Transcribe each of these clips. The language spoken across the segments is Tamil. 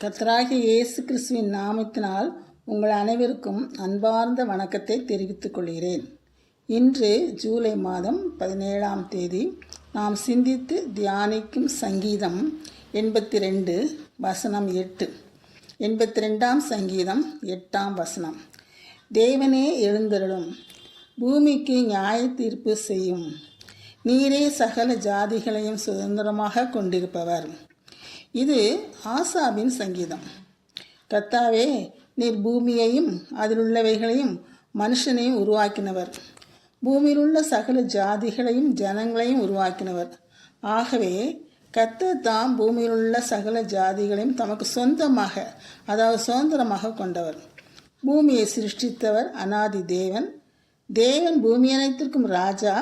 கர்த்தராகிய இயேசு கிறிஸ்துவின் நாமத்தினால் உங்கள் அனைவருக்கும் அன்பார்ந்த வணக்கத்தை தெரிவித்துக் கொள்கிறேன். இன்று ஜூலை மாதம் 17ஆம் தேதி நாம் சிந்தித்து தியானிக்கும் சங்கீதம் 82 வசனம் 8. 82ஆம் சங்கீதம் 8ஆம் வசனம். தேவனே எழுந்தருளும், பூமிக்கு நியாய தீர்ப்பு செய்யும், நீரே சகல ஜாதிகளையும் சுதந்திரமாக கொண்டிருப்பவர். இது ஆசாபின் சங்கீதம். கர்த்தாவே, நீர் பூமியையும் அதிலுள்ளவைகளையும் மனுஷனையும் உருவாக்கினவர், பூமியிலுள்ள சகல ஜாதிகளையும் ஜனங்களையும் உருவாக்கினவர். ஆகவே கர்த்தர் தாம் பூமியிலுள்ள சகல ஜாதிகளையும் தமக்கு சொந்தமாக, அதாவது சுதந்திரமாக கொண்டவர். பூமியை சிருஷ்டித்தவர் அநாதி தேவன். தேவன் பூமி அனைத்திற்கும் ராஜா.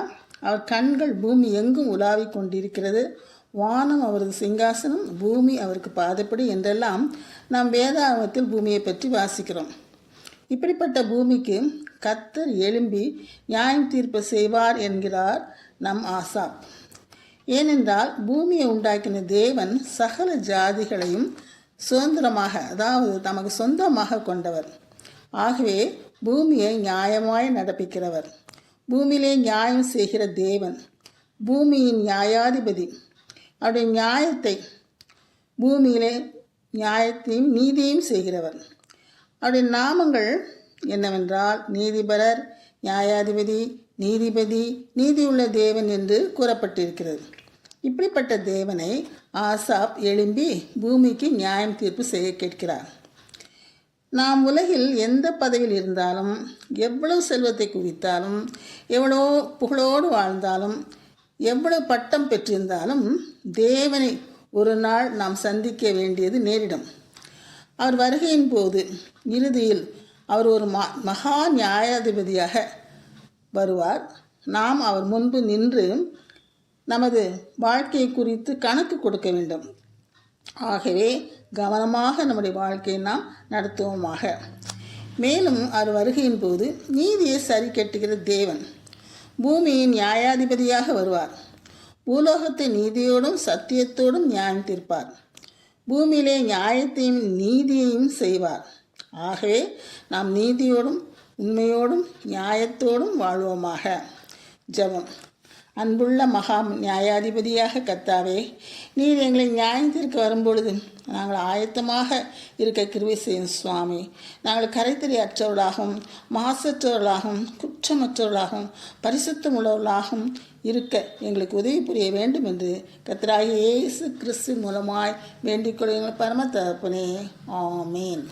அவர் கண்கள் பூமி எங்கும் உலாவிக் கொண்டிருக்கிறது. வானம் அவரது சிங்காசனம், பூமி அவருக்கு பாதப்படி என்றெல்லாம் நாம் வேதாகமத்தில் பூமியை பற்றி வாசிக்கிறோம். இப்படிப்பட்ட பூமிக்கு கர்த்தர் எழும்பி நியாயம் தீர்ப்பு செய்வார் என்கிறார் நம் ஆசாப். ஏனென்றால் பூமியை உண்டாக்கின தேவன் சகல ஜாதிகளையும் சுதந்திரமாக, அதாவது தமக்கு சொந்தமாக கொண்டவர். ஆகவே பூமியை நியாயமாய் நடப்பிக்கிறவர், பூமியிலே நியாயம் செய்கிற தேவன், பூமியின் நியாயாதிபதி. அவருடைய நியாயத்தை, பூமியிலே நியாயத்தையும் நீதியையும் செய்கிறவர். அவருடைய நாமங்கள் என்னவென்றால் நீதிபரர், நியாயாதிபதி, நீதிபதி, நீதியுள்ள தேவன் என்று கூறப்பட்டிருக்கிறது. இப்படிப்பட்ட தேவனை ஆசாப் எழும்பி பூமிக்கு நியாயம் தீர்ப்பு செய்ய கேட்கிறார். நாம் உலகில் எந்த பதவியில் இருந்தாலும், எவ்வளவு செல்வத்தை குவித்தாலும், எவ்வளோ புகழோடு வாழ்ந்தாலும், எவ்வளவு பட்டம் பெற்றிருந்தாலும் தேவனை ஒரு நாள் நாம் சந்திக்க வேண்டியது நேரிடும். அவர் வருகையின் போது இறுதியில் அவர் ஒரு மகா நியாயாதிபதியாக வருவார். நாம் அவர் முன்பு நின்று நமது வாழ்க்கையை குறித்து கணக்கு கொடுக்க வேண்டும். ஆகவே கவனமாக நம்முடைய வாழ்க்கையை நாம் நடத்துவோமாக. மேலும் அவர் வருகையின் போது நீதியை சரி கட்டுகிற தேவன் பூமியின் நியாயாதிபதியாக வருவார். பூலோகத்தை நீதியோடும் சத்தியத்தோடும் நியாயம் தீர்ப்பார். பூமியிலே நியாயத்தையும் நீதியையும் செய்வார். ஆகவே நாம் நீதியோடும் உண்மையோடும் நியாயத்தோடும் வாழ்வோமாக. ஜெபம். அன்புள்ள மகா நியாயாதிபதியாக கர்த்தாவே, நீர் எங்களை நியாயம் தீர்க்க வரும்பொழுது நாங்கள் ஆயத்தமாக இருக்க கிருபை செய்யும் சுவாமி. நாங்கள் கரைத்தறி அற்றவர்களாகவும், மாசற்றவர்களாகவும், குற்றமற்றவர்களாகவும், பரிசுத்தம் உள்ளவர்களாகவும் இருக்க எங்களுக்கு உதவி புரிய வேண்டும் என்று கர்த்தராகிய இயேசு கிறிஸ்து மூலமாய் வேண்டிக் கொள்ளுங்கள் பரம தகப்பனே. ஆமீன்.